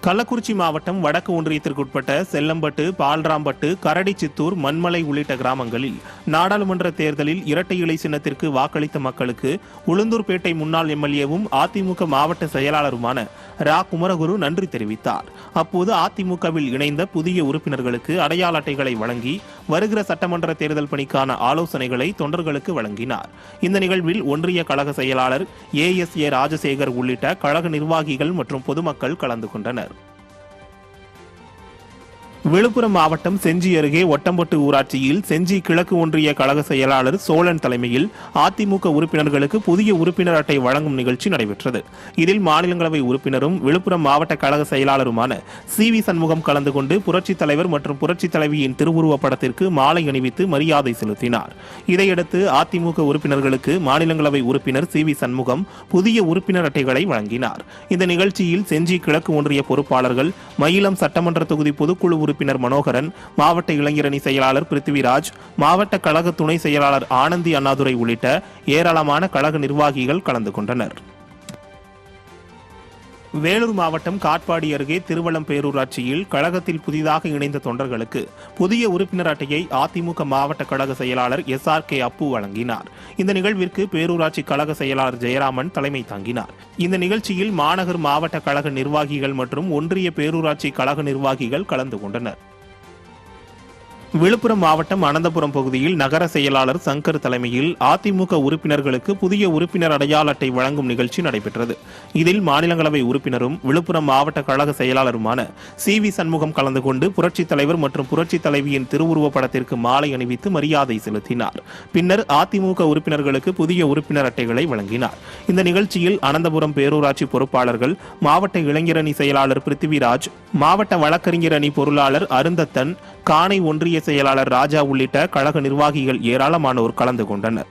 கள்ளக்குறிச்சி மாவட்டம் வடக்கு ஒன்றியத்திற்குட்பட்ட செல்லம்பட்டு, பால்ராம்பட்டு, கரடிச்சித்தூர், மண்மலை உள்ளிட்ட கிராமங்களில் நாடாளுமன்ற தேர்தலில் இரட்டை இலை சின்னத்திற்கு வாக்களித்த மக்களுக்கு உளுந்தூர்பேட்டை முன்னாள் எம்எல்ஏவும் அதிமுக மாவட்ட செயலாளருமான ரா. குமரகுரு நன்றி தெரிவித்தார். அப்போது அதிமுகவில் இணைந்த புதிய உறுப்பினர்களுக்கு அடையாள அட்டைகளை வழங்கி வருகிற சட்டமன்ற தேர்தல் பணிக்கான ஆலோசனைகளை தொண்டர்களுக்கு வழங்கினார். இந்த நிகழ்வில் ஒன்றிய கழக செயலாளர் ASA ராஜசேகர் உள்ளிட்ட கழக நிர்வாகிகள் மற்றும் பொதுமக்கள் கலந்து கொண்டனர். விழுப்புரம் மாவட்டம் செஞ்சி அருகே ஒட்டம்பட்டு ஊராட்சியில் செஞ்சி கிழக்கு ஒன்றிய கழக செயலாளர் சோழன் தலைமையில் அதிமுக உறுப்பினர்களுக்கு புதிய உறுப்பினர் அட்டை வழங்கும் நிகழ்ச்சி நடைபெற்றது. இதில் மாநிலங்களவை உறுப்பினரும் விழுப்புரம் மாவட்ட கழக செயலாளருமான CV சண்முகம் கலந்து கொண்டு புரட்சித் தலைவர் மற்றும் புரட்சித் தலைவியின் திருவுருவப் படத்திற்கு மாலை அணிவித்து மரியாதை செலுத்தினார். இதையடுத்து அதிமுக உறுப்பினர்களுக்கு மாநிலங்களவை உறுப்பினர் CV சண்முகம் புதிய உறுப்பினர் அட்டைகளை வழங்கினார். இந்த நிகழ்ச்சியில் செஞ்சி கிழக்கு ஒன்றிய பொறுப்பாளர்கள், மயிலம் சட்டமன்ற தொகுதி பொதுக்குழு உறுப்பினர் மனோகரன், மாவட்ட இளைஞரணி செயலாளர் பிருத்திவிராஜ், மாவட்ட கழக துணை செயலாளர் ஆனந்தி அண்ணாதுரை உள்ளிட்ட ஏராளமான கழக நிர்வாகிகள் கலந்து கொண்டனர். வேலூர் மாவட்டம் காட்பாடி அருகே திருவள்ளம் பேரூராட்சியில் கழகத்தில் புதிதாக இணைந்த தொண்டர்களுக்கு புதிய உறுப்பினர் அட்டையை அதிமுக மாவட்ட கழக செயலாளர் SRK அப்பு வழங்கினார். இந்த நிகழ்விற்கு பேரூராட்சி கழக செயலாளர் ஜெயராமன் தலைமை தாங்கினார். இந்த நிகழ்ச்சியில் மாநகர் மாவட்ட கழக நிர்வாகிகள் மற்றும் ஒன்றிய பேரூராட்சி கழக நிர்வாகிகள் கலந்து கொண்டனர். விழுப்புரம் மாவட்டம் அனந்தபுரம் பகுதியில் நகர செயலாளர் சங்கர் தலைமையில் அதிமுக உறுப்பினர்களுக்கு புதிய உறுப்பினர் அடையாள அட்டை வழங்கும் நிகழ்ச்சி நடைபெற்றது. இதில் மாநிலங்களவை உறுப்பினரும் விழுப்புரம் மாவட்ட கழக செயலாளருமான CV சண்முகம் கலந்து கொண்டு புரட்சித் தலைவர் மற்றும் புரட்சித் தலைவியின் திருவுருவப் படத்திற்கு மாலை அணிவித்து மரியாதை செலுத்தினார். பின்னர் அதிமுக உறுப்பினர்களுக்கு புதிய உறுப்பினர் அட்டைகளை வழங்கினார். இந்த நிகழ்ச்சியில் அனந்தபுரம் பேரூராட்சி பொறுப்பாளர்கள், மாவட்ட இளைஞரணி செயலாளர் பிருத்திவிராஜ், மாவட்ட வழக்கறிஞர் அணி பொருளாளர் அருந்தத்தன், காணை ஒன்றிய செயலாளர் ராஜா உள்ளிட்ட கழக நிர்வாகிகள் ஏராளமானோர் கலந்து கொண்டனர்.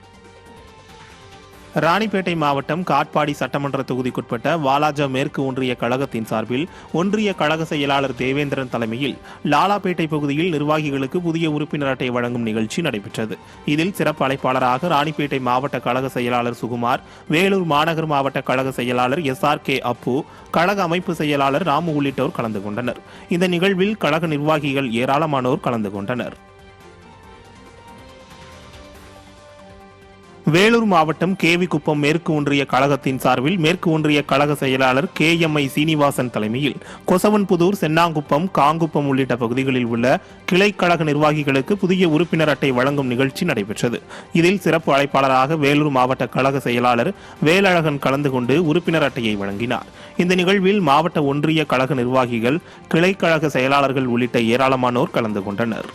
ராணிப்பேட்டை மாவட்டம் காட்பாடி சட்டமன்ற தொகுதிக்குட்பட்ட வாலாஜா மேற்கு ஒன்றிய கழகத்தின் சார்பில் ஒன்றிய கழக செயலாளர் தேவேந்திரன் தலைமையில் லாலாப்பேட்டை பகுதியில் நிர்வாகிகளுக்கு புதிய உறுப்பினர் அட்டை வழங்கும் நிகழ்ச்சி நடைபெற்றது. இதில் சிறப்பு அழைப்பாளராக ராணிப்பேட்டை மாவட்ட கழக செயலாளர் சுகுமார், வேலூர் மாநகர் மாவட்ட கழக செயலாளர் SRK அப்பு, கழக அமைப்பு செயலாளர் ராமு உள்ளிட்டோர் கலந்து கொண்டனர். இந்த நிகழ்வில் கழக நிர்வாகிகள் ஏராளமானோர் கலந்து கொண்டனர். வேலூர் மாவட்டம் கேவிக்குப்பம் மேற்கு ஒன்றிய கழகத்தின் சார்பில் மேற்கு ஒன்றிய கழக செயலாளர் KMI சீனிவாசன் தலைமையில் கொசவன்புதூர், சென்னாங்குப்பம், காங்குப்பம் உள்ளிட்ட பகுதிகளில் உள்ள கிளை கழக நிர்வாகிகளுக்கு புதிய உறுப்பினர் அட்டை வழங்கும் நிகழ்ச்சி நடைபெற்றது. இதில் சிறப்பு அழைப்பாளராக வேலூர் மாவட்ட கழக செயலாளர் வேலழகன் கலந்து கொண்டு உறுப்பினர் அட்டையை வழங்கினார். இந்த நிகழ்வில் மாவட்ட ஒன்றிய கழக நிர்வாகிகள், கிளை கழக செயலாளர்கள் உள்ளிட்ட ஏராளமானோர் கலந்து கொண்டனர்.